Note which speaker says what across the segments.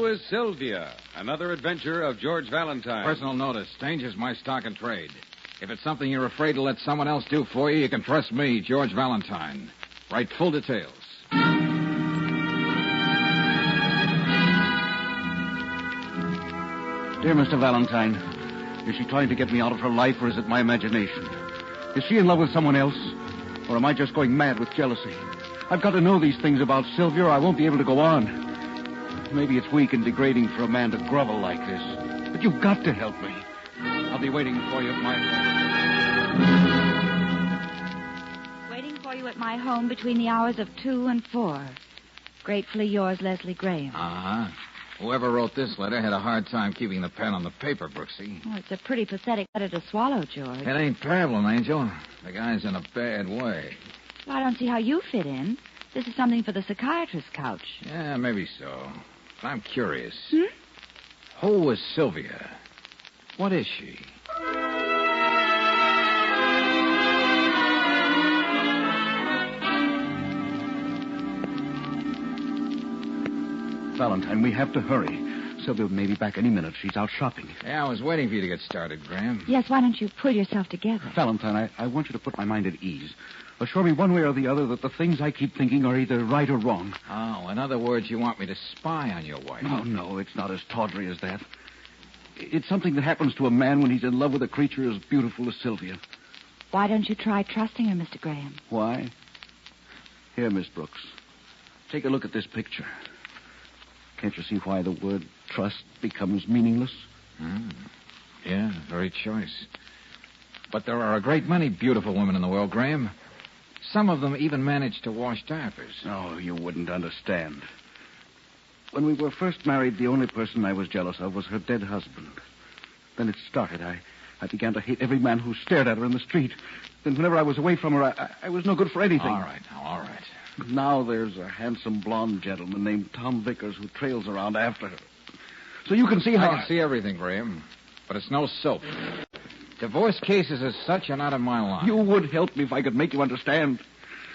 Speaker 1: is Sylvia, another adventure of George Valentine.
Speaker 2: Personal notice. Danger's my stock and trade. If it's something you're afraid to let someone else do for you, you can trust me, George Valentine. Write full details.
Speaker 3: Dear Mr. Valentine, is she trying to get me out of her life, or is it my imagination? Is she in love with someone else, or am I just going mad with jealousy? I've got to know these things about Sylvia, or I won't be able to go on. Maybe it's weak and degrading for a man to grovel like this, but you've got to help me. I'll be waiting for you at my home.
Speaker 4: Waiting for you at my home between the hours of 2 and 4. Gratefully yours, Leslie Graham.
Speaker 2: Uh-huh. Whoever wrote this letter had a hard time keeping the pen on the paper, Brooksy.
Speaker 4: Oh, it's a pretty pathetic letter to swallow, George.
Speaker 2: It ain't pablum, Angel. The guy's in a bad way.
Speaker 4: Well, I don't see how you fit in. This is something for the psychiatrist's couch.
Speaker 2: Yeah, maybe so. But I'm curious.
Speaker 4: Hmm?
Speaker 2: Who was Sylvia? What is she?
Speaker 3: Valentine, we have to hurry. Sylvia may be back any minute. She's out shopping.
Speaker 2: Yeah, I was waiting for you to get started, Graham.
Speaker 4: Yes, why don't you pull yourself together?
Speaker 3: Valentine, I want you to put my mind at ease. Assure me one way or the other that the things I keep thinking are either right or wrong.
Speaker 2: Oh, in other words, you want me to spy on your wife?
Speaker 3: Oh, no, it's not as tawdry as that. It's something that happens to a man when he's in love with a creature as beautiful as Sylvia.
Speaker 4: Why don't you try trusting her, Mr. Graham?
Speaker 3: Why? Here, Miss Brooks. Take a look at this picture. Can't you see why the word trust becomes meaningless?
Speaker 2: Yeah, very choice. But there are a great many beautiful women in the world, Graham. Some of them even manage to wash diapers.
Speaker 3: Oh, you wouldn't understand. When we were first married, the only person I was jealous of was her dead husband. Then it started. I began to hate every man who stared at her in the street. Then whenever I was away from her, I was no good for anything.
Speaker 2: All right, now, all right.
Speaker 3: Now there's a handsome blonde gentleman named Tom Vickers who trails around after her. So you can see how...
Speaker 2: I can see everything, Graham, but it's no soap. Divorce cases as such are not in my line.
Speaker 3: You would help me if I could make you understand.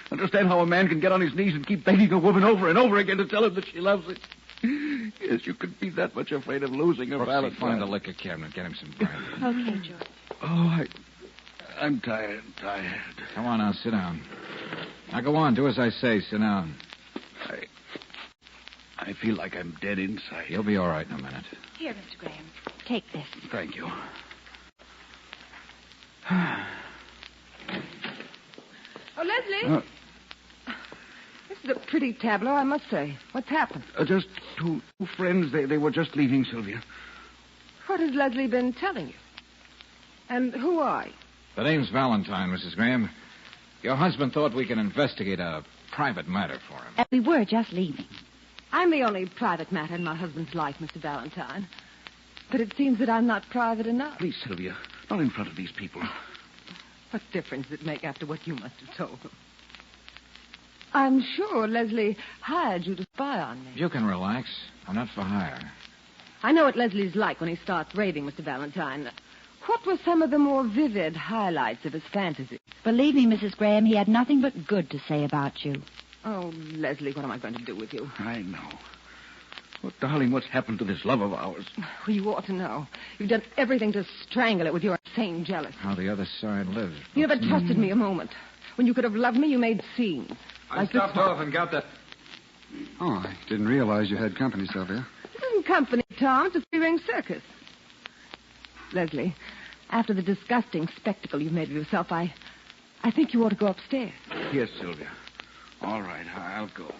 Speaker 3: Understand how a man can get on his knees and keep begging a woman over and over again to tell her that she loves it. Yes, you could be that much afraid of losing her, Valentine.
Speaker 2: Find the liquor cabinet. Get him some brandy.
Speaker 4: Okay, George.
Speaker 3: Oh, I'm tired.
Speaker 2: Come on now, sit down. Now go on, do as I say. Sit down.
Speaker 3: I feel like I'm dead inside.
Speaker 2: You'll be all right in a minute.
Speaker 4: Here, Mr. Graham. Take this.
Speaker 3: Thank you.
Speaker 5: Oh, Leslie. This is a pretty tableau, I must say. What's happened?
Speaker 3: Just two friends. They were just leaving Sylvia.
Speaker 5: What has Leslie been telling you? And who are you?
Speaker 2: The name's Valentine, Mrs. Graham. Your husband thought we could investigate a private matter for him.
Speaker 4: And we were just leaving.
Speaker 5: I'm the only private matter in my husband's life, Mr. Valentine. But it seems that I'm not private enough.
Speaker 3: Please, Sylvia, not in front of these people.
Speaker 5: What difference does it make after what you must have told them? I'm sure Leslie hired you to spy on me.
Speaker 2: You can relax. I'm not for hire.
Speaker 5: I know what Leslie's like when he starts raving, Mr. Valentine. What were some of the more vivid highlights of his fantasies?
Speaker 4: Believe me, Mrs. Graham, he had nothing but good to say about you.
Speaker 5: Oh, Leslie, what am I going to do with you?
Speaker 3: I know. Well, darling, what's happened to this love of ours?
Speaker 5: Well, you ought to know. You've done everything to strangle it with your insane jealousy.
Speaker 2: How the other side lives.
Speaker 5: You never trusted me a moment. When you could have loved me, you made scenes.
Speaker 1: I stopped off and got that.
Speaker 6: Oh, I didn't realize you had company, Sylvia.
Speaker 5: This isn't company, Tom. It's a three-ring circus. Leslie, after the disgusting spectacle you've made of yourself, I think you ought to go upstairs.
Speaker 3: Yes, Sylvia. All right, I'll go.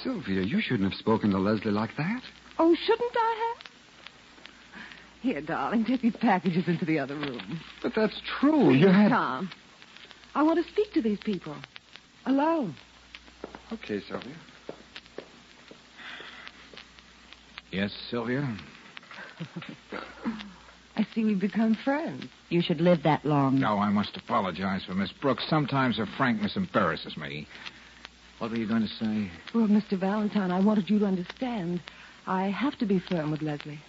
Speaker 6: Sylvia, you shouldn't have spoken to Leslie like that.
Speaker 5: Oh, shouldn't I have? Here, darling, take these packages into the other room.
Speaker 6: But that's true.
Speaker 5: Please,
Speaker 6: You had...
Speaker 5: Tom. I want to speak to these people. Alone.
Speaker 6: Okay, Sylvia.
Speaker 2: Yes, Sylvia?
Speaker 5: I see we've become friends.
Speaker 4: You should live that long.
Speaker 2: No, I must apologize for Miss Brooks. Sometimes her frankness embarrasses me. What were you going to say?
Speaker 5: Well, Mr. Valentine, I wanted you to understand. I have to be firm with Leslie.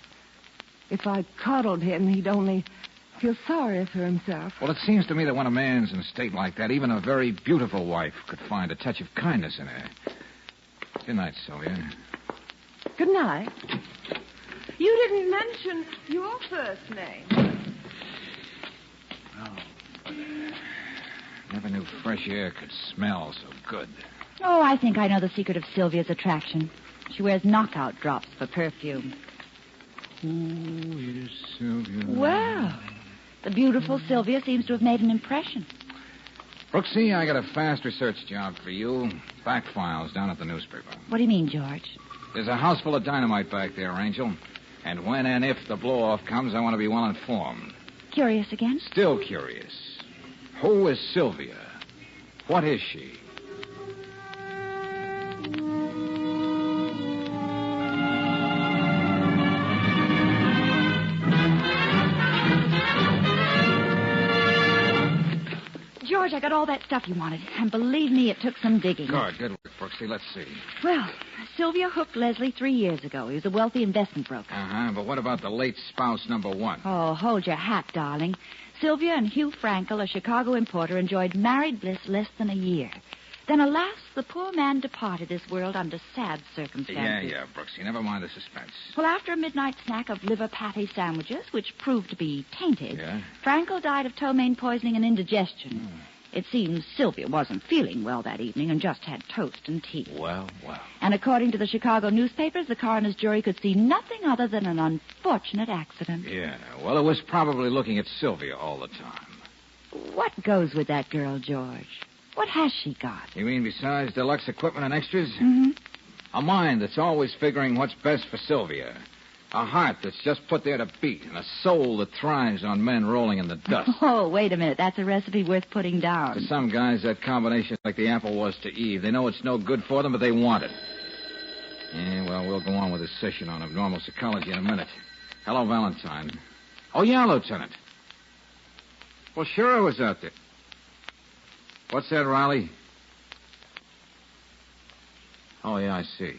Speaker 5: If I coddled him, he'd only feel sorry for himself.
Speaker 2: Well, it seems to me that when a man's in a state like that, even a very beautiful wife could find a touch of kindness in her. Good night, Sylvia.
Speaker 5: Good night. You didn't mention your first name.
Speaker 2: Oh, never knew fresh air could smell so good.
Speaker 4: Oh, I think I know the secret of Sylvia's attraction. She wears knockout drops for perfume.
Speaker 2: Ooh, yes, Sylvia.
Speaker 4: Well, the beautiful Sylvia seems to have made an impression.
Speaker 2: Brooksy, I got a fast research job for you. Back files down at the newspaper.
Speaker 4: What do you mean, George?
Speaker 2: There's a house full of dynamite back there, Angel. And when and if the blow-off comes, I want to be well informed.
Speaker 4: Curious again?
Speaker 2: Still curious. Who is Sylvia? What is she?
Speaker 4: George, I got all that stuff you wanted. And believe me, it took some digging.
Speaker 2: Good work, Brooksy. Let's see.
Speaker 4: Well, Sylvia hooked Leslie 3 years ago. He was a wealthy investment broker.
Speaker 2: Uh-huh, but what about the late spouse number one?
Speaker 4: Oh, hold your hat, darling. Sylvia and Hugh Frankel, a Chicago importer, enjoyed married bliss less than a year. Then, alas, the poor man departed this world under sad circumstances.
Speaker 2: Yeah, Brooksy. Never mind the suspense.
Speaker 4: Well, after a midnight snack of liver patty sandwiches, which proved to be tainted,
Speaker 2: Yeah?
Speaker 4: Frankel died of ptomaine poisoning and indigestion. It seems Sylvia wasn't feeling well that evening and just had toast and tea.
Speaker 2: Well.
Speaker 4: And according to the Chicago newspapers, the coroner's jury could see nothing other than an unfortunate accident.
Speaker 2: Yeah, well, it was probably looking at Sylvia all the time.
Speaker 4: What goes with that girl, George? What has she got?
Speaker 2: You mean besides deluxe equipment and extras?
Speaker 4: Mm-hmm.
Speaker 2: A mind that's always figuring what's best for Sylvia. A heart that's just put there to beat, and a soul that thrives on men rolling in the dust.
Speaker 4: Oh, wait a minute. That's a recipe worth putting down.
Speaker 2: To some guys, that combination like the apple was to Eve. They know it's no good for them, but they want it. Yeah, well, we'll go on with this session on abnormal psychology in a minute. Hello, Valentine. Oh, yeah, Lieutenant. Well, sure I was out there. What's that, Riley? Oh, yeah, I see.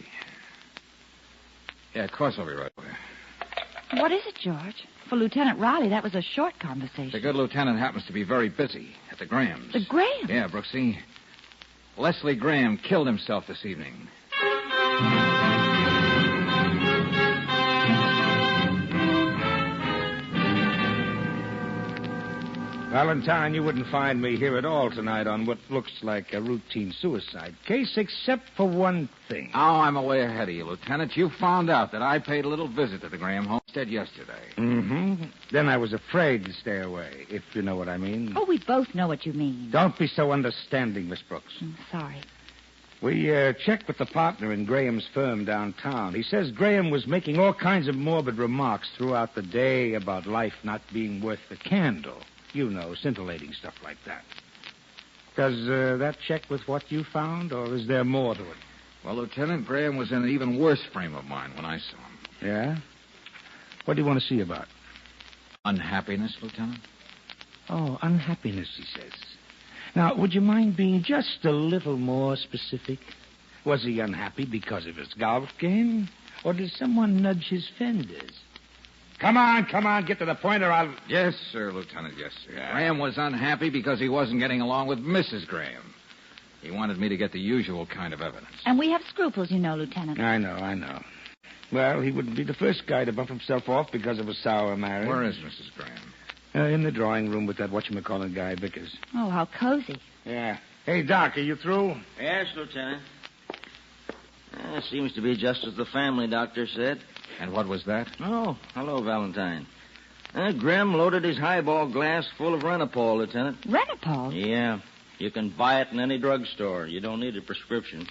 Speaker 2: Yeah, of course I'll be right there.
Speaker 4: What is it, George? For Lieutenant Riley, that was a short conversation.
Speaker 2: The good lieutenant happens to be very busy at the Grahams.
Speaker 4: The Grahams?
Speaker 2: Yeah, Brooksy. Leslie Graham killed himself this evening.
Speaker 7: Valentine, you wouldn't find me here at all tonight on what looks like a routine suicide case, except for one thing.
Speaker 2: Oh, I'm way ahead of you, Lieutenant. You found out that I paid a little visit to the Graham homestead yesterday.
Speaker 7: Mm-hmm. Then I was afraid to stay away, if you know what I mean.
Speaker 4: Oh, we both know what you mean.
Speaker 7: Don't be so understanding, Miss Brooks.
Speaker 4: Sorry.
Speaker 7: We checked with the partner in Graham's firm downtown. He says Graham was making all kinds of morbid remarks throughout the day about life not being worth the candle. You know, scintillating stuff like that. Does that check with what you found, or is there more to it?
Speaker 2: Well, Lieutenant, Graham was in an even worse frame of mind when I saw him.
Speaker 7: Yeah? What do you want to see about?
Speaker 2: Unhappiness, Lieutenant?
Speaker 7: Oh, unhappiness, he says. Now, would you mind being just a little more specific? Was he unhappy because of his golf game? Or did someone nudge his fenders? Come on, get to the point or I'll...
Speaker 2: Yes, sir, Lieutenant, yes, sir.
Speaker 7: Yeah.
Speaker 2: Graham was unhappy because he wasn't getting along with Mrs. Graham. He wanted me to get the usual kind of evidence.
Speaker 4: And we have scruples, you know, Lieutenant.
Speaker 7: I know. Well, he wouldn't be the first guy to bump himself off because of a sour marriage.
Speaker 2: Where is Mrs. Graham?
Speaker 7: In the drawing room with that whatchamacallit guy, Vickers.
Speaker 4: Oh, how cozy.
Speaker 7: Yeah. Hey, Doc, are you through?
Speaker 8: Yes, Lieutenant. Seems to be just as the family doctor said.
Speaker 2: And what was that?
Speaker 8: Oh, hello, Valentine. Grim loaded his highball glass full of Renapol, Lieutenant.
Speaker 4: Renapol?
Speaker 8: Yeah. You can buy it in any drugstore. You don't need a prescription.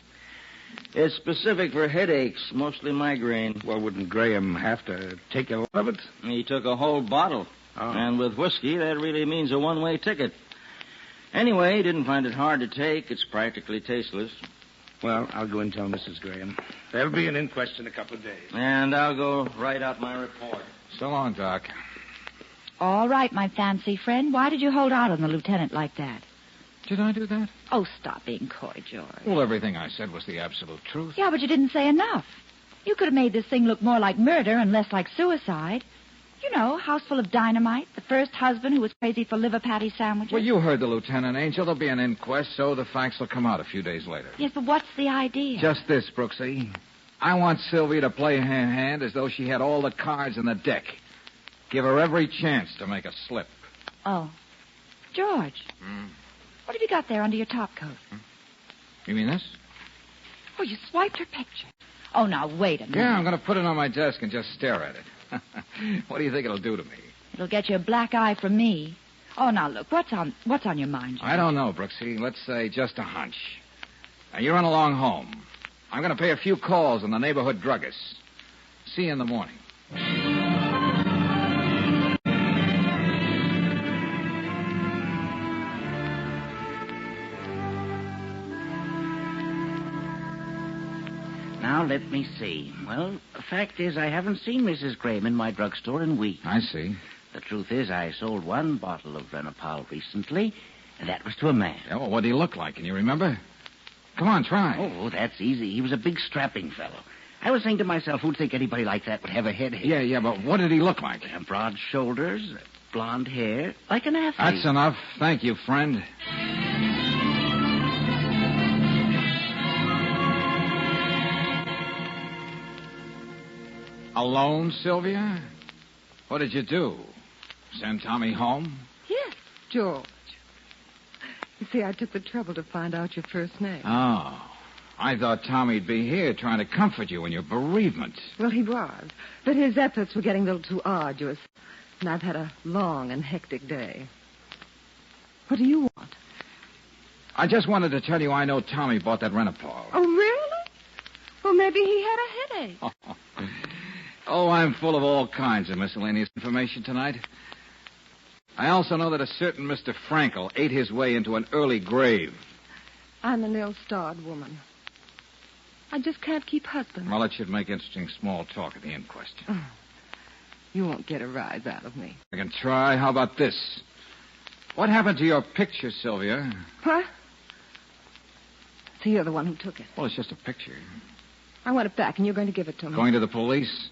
Speaker 8: It's specific for headaches, mostly migraine.
Speaker 7: Well, wouldn't Graham have to take a lot of it?
Speaker 8: He took a whole bottle.
Speaker 7: Oh.
Speaker 8: And with whiskey, that really means a one-way ticket. Anyway, he didn't find it hard to take. It's practically tasteless.
Speaker 7: Well, I'll go and tell Mrs. Graham. There'll be an inquest in a couple of days.
Speaker 8: And I'll go write out my report.
Speaker 2: So long, Doc.
Speaker 4: All right, my fancy friend. Why did you hold out on the lieutenant like that?
Speaker 2: Did I do that?
Speaker 4: Oh, stop being coy, George.
Speaker 2: Well, everything I said was the absolute truth.
Speaker 4: Yeah, but you didn't say enough. You could have made this thing look more like murder and less like suicide. You know, house full of dynamite, the first husband who was crazy for liver patty sandwiches.
Speaker 2: Well, you heard the lieutenant, Angel. There'll be an inquest, so the facts will come out a few days later.
Speaker 4: Yes, but what's the idea?
Speaker 2: Just this, Brooksy. I want Sylvia to play her hand as though she had all the cards in the deck. Give her every chance to make a slip.
Speaker 4: Oh. George. What have you got there under your top coat?
Speaker 2: You mean this?
Speaker 4: Oh, you swiped her picture. Oh, now, wait a minute.
Speaker 2: Yeah, I'm going to put it on my desk and just stare at it. What do you think it'll do to me?
Speaker 4: It'll get you a black eye from me. Oh, now, look, what's on your mind, George?
Speaker 2: I don't know, Brooksy. Let's say just a hunch. Now, you run along home. I'm going to pay a few calls on the neighborhood druggists. See you in the morning.
Speaker 8: Now, let me see. Well, the fact is I haven't seen Mrs. Graham in my drugstore in weeks.
Speaker 2: I see.
Speaker 8: The truth is I sold one bottle of Renopal recently, and that was to a man.
Speaker 2: Yeah, well, what did he look like? Can you remember? Come on, try.
Speaker 8: Oh, that's easy. He was a big, strapping fellow. I was saying to myself, who'd think anybody like that would have a head here?
Speaker 2: Yeah, but what did he look like?
Speaker 8: Broad shoulders, blonde hair, like an athlete.
Speaker 2: That's enough. Thank you, friend. Alone, Sylvia? What did you do? Send Tommy home?
Speaker 5: Yes, George. You see, I took the trouble to find out your first name.
Speaker 2: Oh. I thought Tommy'd be here trying to comfort you in your bereavement.
Speaker 5: Well, he was. But his efforts were getting a little too arduous. And I've had a long and hectic day. What do you want?
Speaker 2: I just wanted to tell you I know Tommy bought that Renopal.
Speaker 5: Oh, really? Well, maybe he had a headache.
Speaker 2: Oh, I'm full of all kinds of miscellaneous information tonight. I also know that a certain Mr. Frankel ate his way into an early grave.
Speaker 5: I'm an ill-starred woman. I just can't keep husband.
Speaker 2: Well, it should make interesting small talk at the inquest.
Speaker 5: You won't get a rise out of me.
Speaker 2: I can try. How about this? What happened to your picture, Sylvia?
Speaker 5: What? So you're the one who took it.
Speaker 2: Well, it's just a picture.
Speaker 5: I want it back, and you're going to give it to me.
Speaker 2: Going to the police?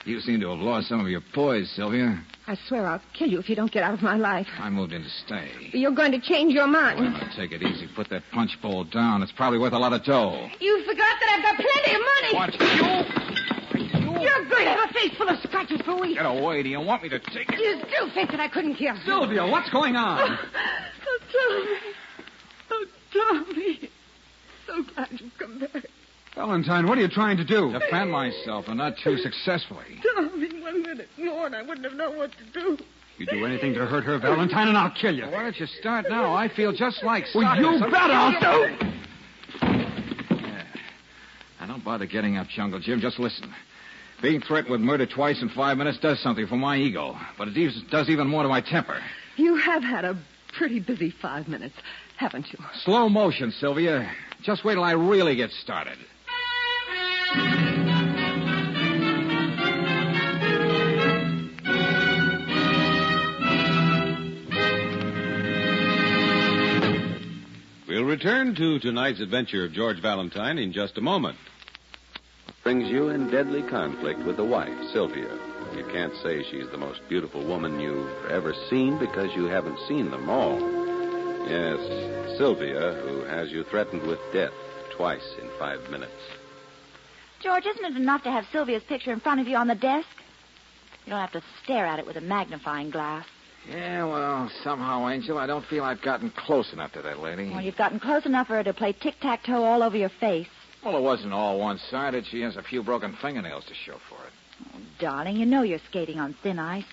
Speaker 2: You seem to have lost some of your poise, Sylvia.
Speaker 5: I swear I'll kill you if you don't get out of my life.
Speaker 2: I moved in to stay.
Speaker 5: You're going to change your mind.
Speaker 2: Well, now, take it easy. Put that punch bowl down. It's probably worth a lot of dough.
Speaker 5: You forgot that I've got plenty of money.
Speaker 2: What?
Speaker 5: You're going to have a face full of scratches for weeks.
Speaker 2: Get away. Do you want me to take it?
Speaker 5: You still think that I couldn't kill.
Speaker 6: Sylvia, what's going on?
Speaker 5: Oh, Tommy. Oh, Tommy. So glad you've come back.
Speaker 6: Valentine, what are you trying to do?
Speaker 2: Defend myself, and not too successfully.
Speaker 5: Tommy, 1 minute more, and I wouldn't have known what to do.
Speaker 6: You do anything to hurt her, Valentine, and I'll kill you.
Speaker 2: Well, why don't you start now? I feel just like
Speaker 6: Well,
Speaker 2: starting.
Speaker 6: you bet I'll do.
Speaker 2: Yeah. Now, don't bother getting up, Jungle Jim. Just listen. Being threatened with murder twice in 5 minutes does something for my ego, but it does even more to my temper.
Speaker 5: You have had a pretty busy 5 minutes, haven't you?
Speaker 2: Slow motion, Sylvia. Just wait till I really get started.
Speaker 1: We'll return to tonight's adventure of George Valentine in just a moment.
Speaker 9: Brings you in deadly conflict with the wife, Sylvia. You can't say she's the most beautiful woman you've ever seen because you haven't seen them all. Yes, Sylvia, who has you threatened with death twice in 5 minutes.
Speaker 4: George, isn't it enough to have Sylvia's picture in front of you on the desk? You don't have to stare at it with a magnifying glass.
Speaker 2: Yeah, well, somehow, Angel, I don't feel I've gotten close enough to that lady.
Speaker 4: Well, you've gotten close enough for her to play tic-tac-toe all over your face.
Speaker 2: Well, it wasn't all one-sided. She has a few broken fingernails to show for it.
Speaker 4: Oh, darling, you know you're skating on thin ice.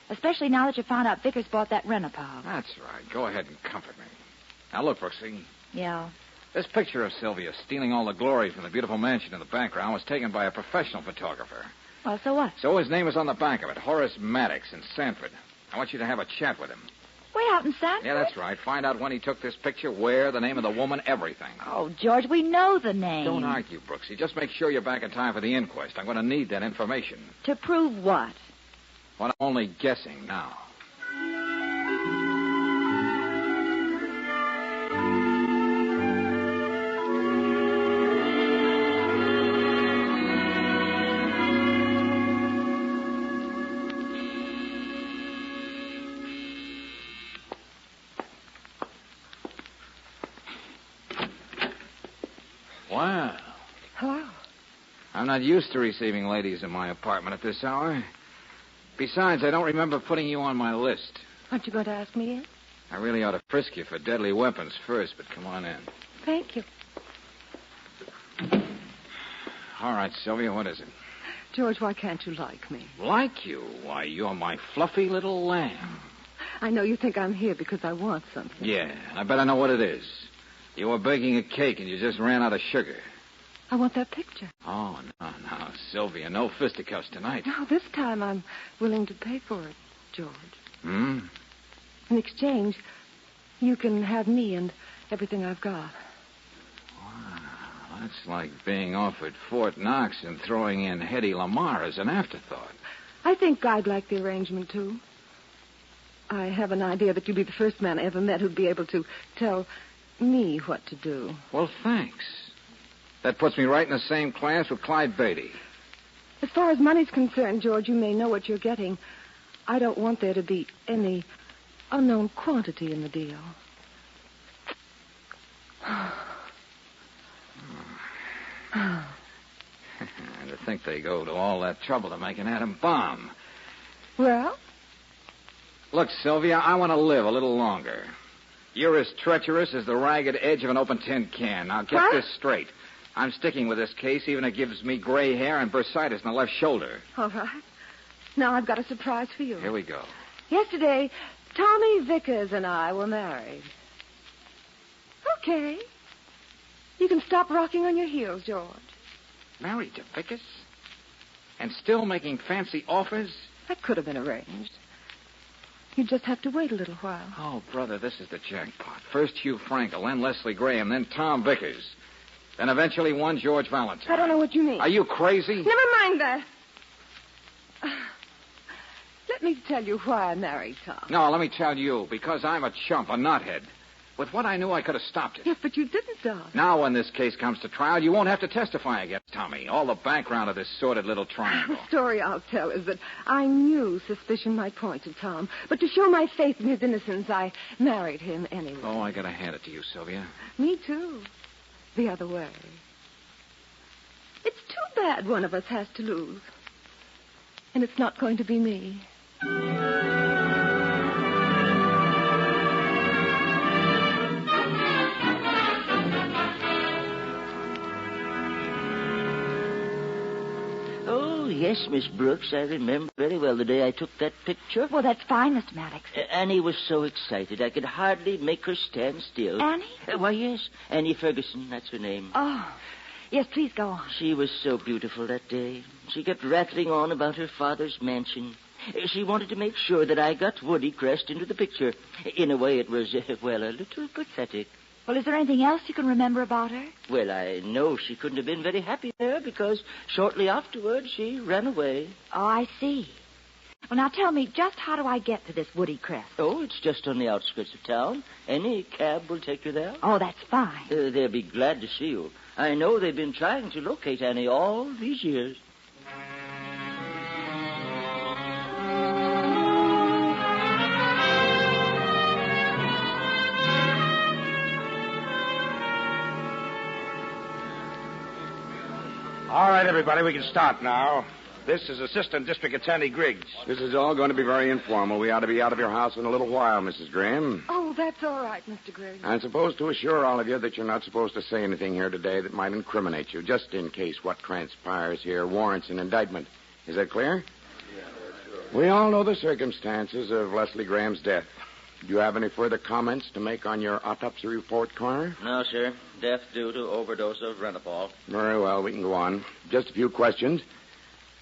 Speaker 4: Especially now that you found out Vickers bought that Renopal.
Speaker 2: That's right. Go ahead and comfort me. Now, look, Brooksy.
Speaker 4: Yeah.
Speaker 2: This picture of Sylvia stealing all the glory from the beautiful mansion in the background was taken by a professional photographer.
Speaker 4: Well, so what?
Speaker 2: So his name is on the back of it, Horace Maddox in Sanford. I want you to have a chat with him.
Speaker 4: Way out in Sanford?
Speaker 2: Yeah, that's right. Find out when he took this picture, where, the name of the woman, everything.
Speaker 4: Oh, George, we know the name.
Speaker 2: Don't argue, Brooksy. Just make sure you're back in time for the inquest. I'm going to need that information.
Speaker 4: To prove what?
Speaker 2: Well, I'm only guessing now. Wow.
Speaker 5: Hello.
Speaker 2: I'm not used to receiving ladies in my apartment at this hour. Besides, I don't remember putting you on my list.
Speaker 5: Aren't you going to ask me in?
Speaker 2: I really ought to frisk you for deadly weapons first, but come on in.
Speaker 5: Thank you.
Speaker 2: All right, Sylvia, what is it?
Speaker 5: George, why can't you like me?
Speaker 2: Like you? Why, you're my fluffy little lamb.
Speaker 5: I know you think I'm here because I want something.
Speaker 2: Yeah, I bet I know what it is. You were baking a cake and you just ran out of sugar.
Speaker 5: I want that picture.
Speaker 2: Oh, no, Sylvia, no fisticuffs tonight.
Speaker 5: No, this time I'm willing to pay for it, George.
Speaker 2: Hmm?
Speaker 5: In exchange, you can have me and everything I've got.
Speaker 2: Wow, that's like being offered Fort Knox and throwing in Hedy Lamarr as an afterthought.
Speaker 5: I think I'd like the arrangement, too. I have an idea that you'd be the first man I ever met who'd be able to tell me what to do.
Speaker 2: Well, thanks. That puts me right in the same class with Clyde Beatty.
Speaker 5: As far as money's concerned, George, you may know what you're getting. I don't want there to be any unknown quantity in the deal.
Speaker 2: And to think they go to all that trouble to make an atom bomb.
Speaker 5: Well?
Speaker 2: Look, Sylvia, I want to live a little longer. You're as treacherous as the ragged edge of an open tin can. Now, get this straight. I'm sticking with this case, even if it gives me gray hair and bursitis in the left shoulder.
Speaker 5: All right. Now I've got a surprise for you.
Speaker 2: Here we go.
Speaker 5: Yesterday, Tommy Vickers and I were married. Okay. You can stop rocking on your heels, George.
Speaker 2: Married to Vickers? And still making fancy offers?
Speaker 5: That could have been arranged. You just have to wait a little while.
Speaker 2: Oh, brother, this is the jackpot. First Hugh Frankel, then Leslie Graham, then Tom Vickers. Then eventually one George Valentine.
Speaker 5: I don't know what you mean.
Speaker 2: Are you crazy?
Speaker 5: Never mind that. Let me tell you why I married Tom.
Speaker 2: No, let me tell you, because I'm a chump, a knothead. With what I knew, I could have stopped it.
Speaker 5: Yes, but you didn't, Don.
Speaker 2: Now, when this case comes to trial, you won't have to testify against Tommy. All the background of this sordid little triangle.
Speaker 5: The story I'll tell is that I knew suspicion might point to Tom, but to show my faith in his innocence, I married him anyway.
Speaker 2: Oh, I gotta hand it to you, Sylvia.
Speaker 5: Me too. The other way. It's too bad one of us has to lose. And it's not going to be me.
Speaker 8: Oh, yes, Miss Brooks. I remember very well the day I took that picture.
Speaker 4: Well, that's fine, Mr. Maddox.
Speaker 8: Annie was so excited I could hardly make her stand still.
Speaker 4: Annie?
Speaker 8: Why, yes. Annie Ferguson, that's her name.
Speaker 4: Oh, yes, please go on.
Speaker 8: She was so beautiful that day. She kept rattling on about her father's mansion. She wanted to make sure that I got Woody Crest into the picture. In a way, it was, well, a little pathetic.
Speaker 4: Well, is there anything else you can remember about her?
Speaker 8: Well, I know she couldn't have been very happy there because shortly afterwards she ran away.
Speaker 4: Oh, I see. Well, now tell me, just how do I get to this Woody Crest?
Speaker 8: Oh, it's just on the outskirts of town. Any cab will take you there.
Speaker 4: Oh, that's fine.
Speaker 8: They'll be glad to see you. I know they've been trying to locate Annie all these years.
Speaker 7: All right, everybody, we can start now. This is Assistant District Attorney Griggs.
Speaker 9: This is all going to be very informal. We ought to be out of your house in a little while, Mrs. Graham.
Speaker 5: Oh, that's all right, Mr. Gray.
Speaker 9: I'm supposed to assure all of you that you're not supposed to say anything here today that might incriminate you, just in case what transpires here warrants an indictment. Is that clear? Yeah, sure. We all know the circumstances of Leslie Graham's death. Do you have any further comments to make on your autopsy report, Coroner?
Speaker 8: No, sir. Death due to overdose of Renapol.
Speaker 9: Very well, we can go on. Just a few questions.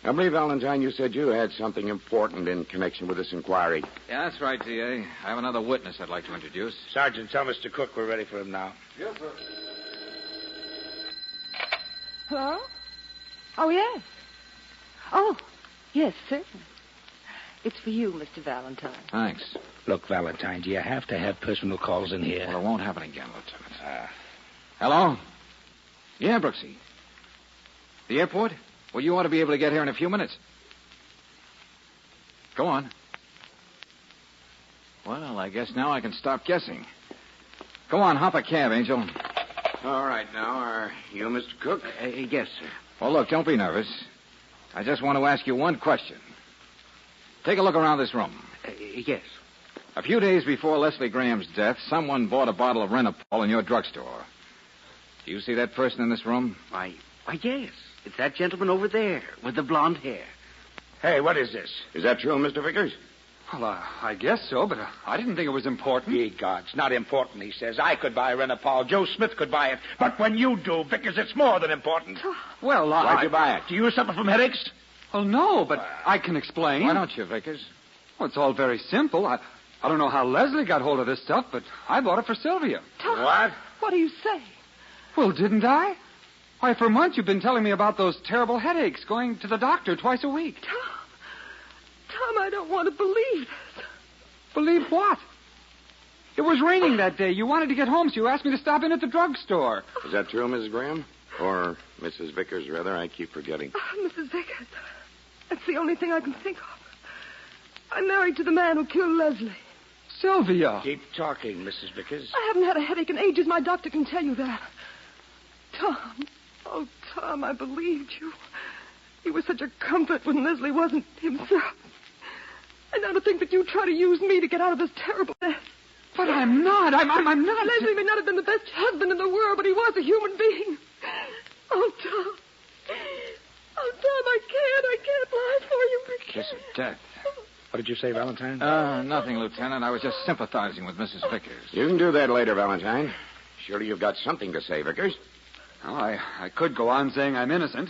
Speaker 9: I believe, Valentine, you said you had something important in connection with this inquiry.
Speaker 2: Yeah, that's right, D.A. I have another witness I'd like to introduce.
Speaker 7: Sergeant, tell Mr. Cook we're ready for him now.
Speaker 6: Yes, sir.
Speaker 5: Hello? Oh, yes. Oh, yes, certainly. It's for you, Mr. Valentine.
Speaker 2: Thanks.
Speaker 7: Look, Valentine, do you have to have personal calls in here?
Speaker 2: Well, it won't happen again, Lieutenant. Hello? Yeah, Brooksy. The airport? Well, you ought to be able to get here in a few minutes. Go on. Well, I guess now I can stop guessing. Go on, hop a cab, Angel.
Speaker 9: All right, now, are you Mr. Cook?
Speaker 3: Yes, sir.
Speaker 2: Well, look, don't be nervous. I just want to ask you one question. Take a look around this room.
Speaker 3: Yes.
Speaker 2: A few days before Leslie Graham's death, someone bought a bottle of Renapol in your drugstore. Do you see that person in this room?
Speaker 3: Why, yes. It's that gentleman over there with the blonde hair.
Speaker 7: Hey, what is this?
Speaker 9: Is that true, Mr. Vickers?
Speaker 6: Well, I guess so, but I didn't think it was important.
Speaker 7: Ye gods, not important, he says. I could buy Renapol. Joe Smith could buy it. But when you do, Vickers, it's more than important.
Speaker 6: Well,
Speaker 7: Why'd you buy it? Do you suffer from headaches?
Speaker 6: Well, no, but I can explain.
Speaker 2: Why don't you, Vickers?
Speaker 6: Well, it's all very simple. I don't know how Leslie got hold of this stuff, but I bought it for Sylvia.
Speaker 5: Tom,
Speaker 7: What?
Speaker 5: what do you say?
Speaker 6: Well, didn't I? Why, for months you've been telling me about those terrible headaches, going to the doctor twice a week.
Speaker 5: Tom, I don't want to believe this.
Speaker 6: Believe what? It was raining that day. You wanted to get home, so you asked me to stop in at the drugstore.
Speaker 9: Is that true, Mrs. Graham? Or Mrs. Vickers, rather? I keep forgetting.
Speaker 5: Mrs. Vickers, that's the only thing I can think of. I'm married to the man who killed Leslie.
Speaker 6: Sylvia.
Speaker 7: Keep talking, Mrs. Vickers.
Speaker 5: I haven't had a headache in ages. My doctor can tell you that. Tom. Oh, Tom, I believed you. You were such a comfort when Leslie wasn't himself. And now to think that you try to use me to get out of this terrible mess.
Speaker 6: But I'm not. I'm not.
Speaker 5: Leslie may not have been the best husband in the world, but he was a human being. Oh, Tom. Oh, Tom, I can't lie for you.
Speaker 2: Kiss of death.
Speaker 7: What did you say, Valentine?
Speaker 2: Nothing, Lieutenant. I was just sympathizing with Mrs. Vickers.
Speaker 9: You can do that later, Valentine. Surely you've got something to say, Vickers.
Speaker 6: Oh, I could go on saying I'm innocent.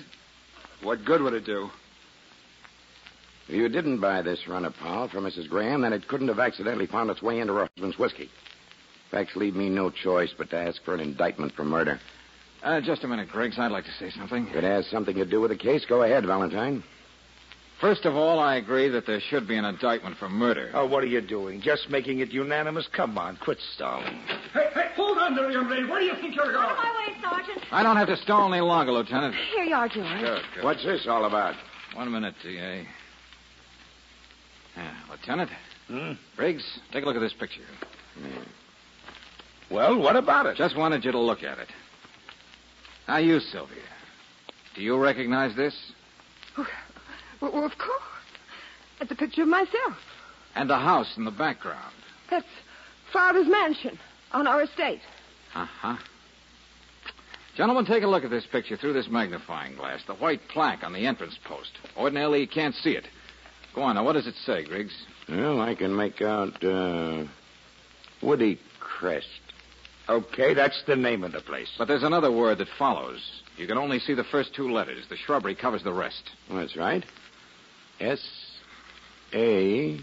Speaker 6: What good would it do?
Speaker 9: If you didn't buy this Renapol for Mrs. Graham, then it couldn't have accidentally found its way into her husband's whiskey. Facts leave me no choice but to ask for an indictment for murder.
Speaker 2: Just a minute, Griggs. I'd like to say something.
Speaker 9: If it has something to do with the case, go ahead, Valentine.
Speaker 2: First of all, I agree that there should be an indictment for murder.
Speaker 7: Oh, what are you doing? Just making it unanimous? Come on, quit stalling.
Speaker 3: Hey, hold on there, young lady. Where do you think you're going?
Speaker 4: Out of my way, Sergeant.
Speaker 2: I don't have to stall any longer, Lieutenant.
Speaker 4: Here you are, George.
Speaker 2: Good.
Speaker 9: What's this all about?
Speaker 2: 1 minute, DA. Lieutenant.
Speaker 7: Hmm?
Speaker 2: Briggs, take a look at this picture.
Speaker 7: Well, what about it?
Speaker 2: Just wanted you to look at it. Now, you, Sylvia. Do you recognize this?
Speaker 5: Well, of course. That's a picture of myself.
Speaker 2: And the house in the background.
Speaker 5: That's Father's mansion on our estate.
Speaker 2: Uh-huh. Gentlemen, take a look at this picture through this magnifying glass. The white plaque on the entrance post. Ordinarily, you can't see it. Go on, now, what does it say, Griggs?
Speaker 9: Well, I can make out, Woody Crest.
Speaker 7: Okay, that's the name of the place.
Speaker 2: But there's another word that follows. You can only see the first 2 letters. The shrubbery covers the rest.
Speaker 9: Well, that's right. S-A...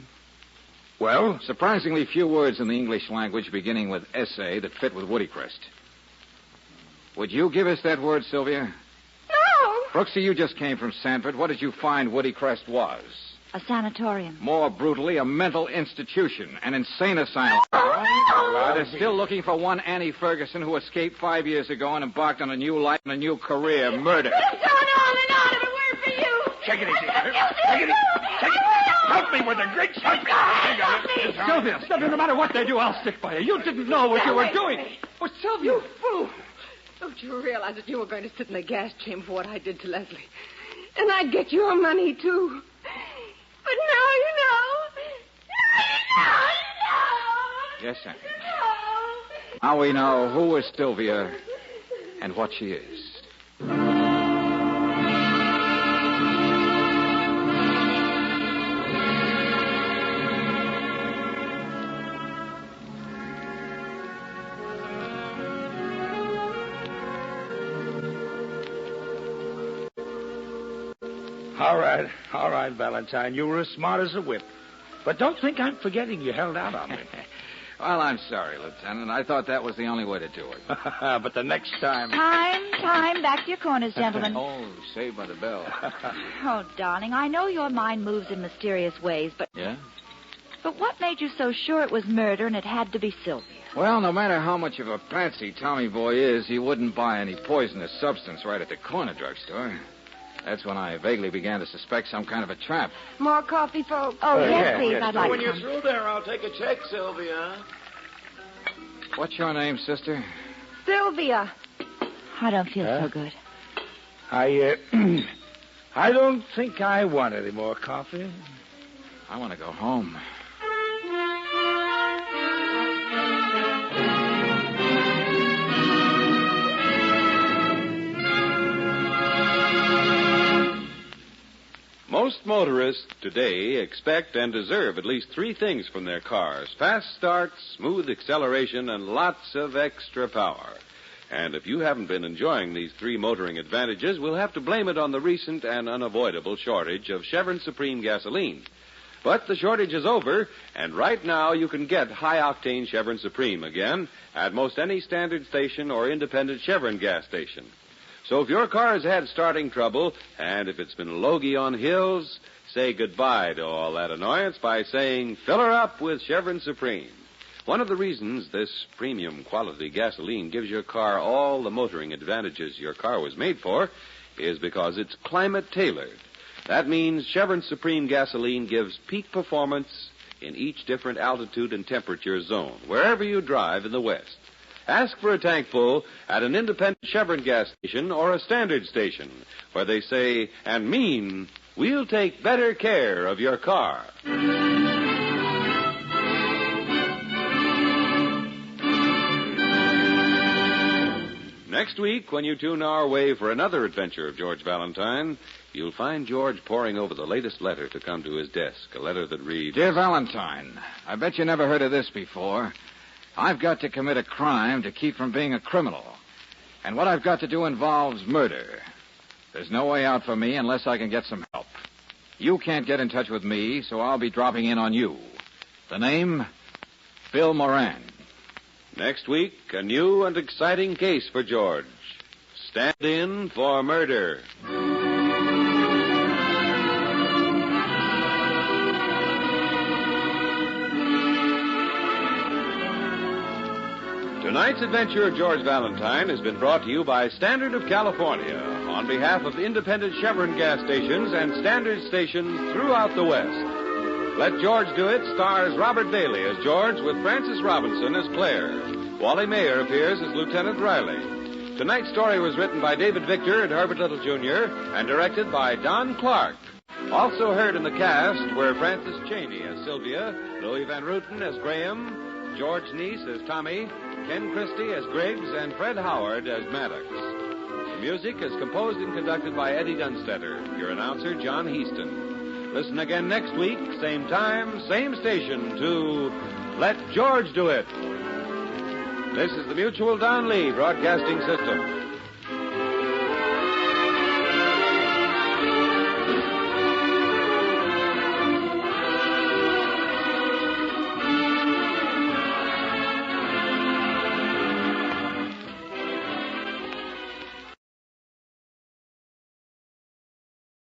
Speaker 7: Well?
Speaker 2: Surprisingly few words in the English language beginning with S-A that fit with Woodycrest. Would you give us that word, Sylvia?
Speaker 5: No!
Speaker 2: Brooksy, you just came from Sanford. What did you find Woodycrest was?
Speaker 4: A sanatorium.
Speaker 2: More brutally, a mental institution, an insane asylum. They're still looking for one Annie Ferguson who escaped 5 years ago and embarked on a new life and a new career, murder.
Speaker 5: It's going on and on, if it weren't for you.
Speaker 7: Take it easy. Take it easy. Take it. Help me with the Griggs. Help me.
Speaker 6: Sylvia, no matter what they do, I'll stick by you. You didn't know what you were doing. Oh, Sylvia.
Speaker 5: You fool. Don't you realize that you were going to sit in the gas chamber for what I did to Leslie? And I'd get your money, too. But now you know.
Speaker 2: Yes, sir. Now we know who is Sylvia and what she is.
Speaker 7: All right, Valentine. You were as smart as a whip. But don't think I'm forgetting you held out on me.
Speaker 2: Well, I'm sorry, Lieutenant. I thought that was the only way to do it.
Speaker 7: But the next time...
Speaker 4: Time. Back to your corners, gentlemen.
Speaker 2: Oh, saved by the bell.
Speaker 4: Oh, darling, I know your mind moves in mysterious ways, but...
Speaker 2: Yeah?
Speaker 4: But what made you so sure it was murder and it had to be Sylvia?
Speaker 2: Well, no matter how much of a patsy Tommy Boy is, he wouldn't buy any poisonous substance right at the corner drugstore. That's when I vaguely began to suspect some kind of a trap.
Speaker 5: More coffee, folks?
Speaker 4: Oh, yes,
Speaker 7: yeah,
Speaker 4: please.
Speaker 7: yes.
Speaker 4: I'd like
Speaker 9: When you're
Speaker 4: some.
Speaker 9: through there, I'll take a check, Sylvia.
Speaker 2: What's your name, sister?
Speaker 5: Sylvia.
Speaker 4: I don't feel so good.
Speaker 7: I don't think I want any more coffee.
Speaker 2: I want to go home.
Speaker 1: Most motorists today expect and deserve at least three things from their cars: fast starts, smooth acceleration, and lots of extra power. And if you haven't been enjoying these three motoring advantages, we'll have to blame it on the recent and unavoidable shortage of Chevron Supreme gasoline. But the shortage is over, and right now you can get high-octane Chevron Supreme again at most any standard station or independent Chevron gas station. So if your car has had starting trouble, and if it's been logy on hills, say goodbye to all that annoyance by saying, fill her up with Chevron Supreme. One of the reasons this premium quality gasoline gives your car all the motoring advantages your car was made for is because it's climate tailored. That means Chevron Supreme gasoline gives peak performance in each different altitude and temperature zone, wherever you drive in the West. Ask for a tank full at an independent Chevron gas station or a standard station, where they say and mean, we'll take better care of your car. Next week, when you tune our way for another adventure of George Valentine, you'll find George poring over the latest letter to come to his desk, a letter that reads,
Speaker 2: Dear Valentine, I bet you never heard of this before. I've got to commit a crime to keep from being a criminal. And what I've got to do involves murder. There's no way out for me unless I can get some help. You can't get in touch with me, so I'll be dropping in on you. The name, Bill Moran.
Speaker 1: Next week, a new and exciting case for George. Stand in for murder. Tonight's adventure of George Valentine has been brought to you by Standard of California on behalf of independent Chevron gas stations and standard stations throughout the West. Let George Do It stars Robert Bailey as George with Frances Robinson as Claire. Wally Mayer appears as Lieutenant Riley. Tonight's story was written by David Victor and Herbert Little Jr. and directed by Don Clark. Also heard in the cast were Frances Cheney as Sylvia, Louis Van Ruten as Graham, George Neese as Tommy, Ken Christie as Griggs, and Fred Howard as Maddox. The music is composed and conducted by Eddie Dunstetter. Your announcer, John Heaston. Listen again next week, same time, same station, to Let George Do It. This is the Mutual Don Lee Broadcasting System.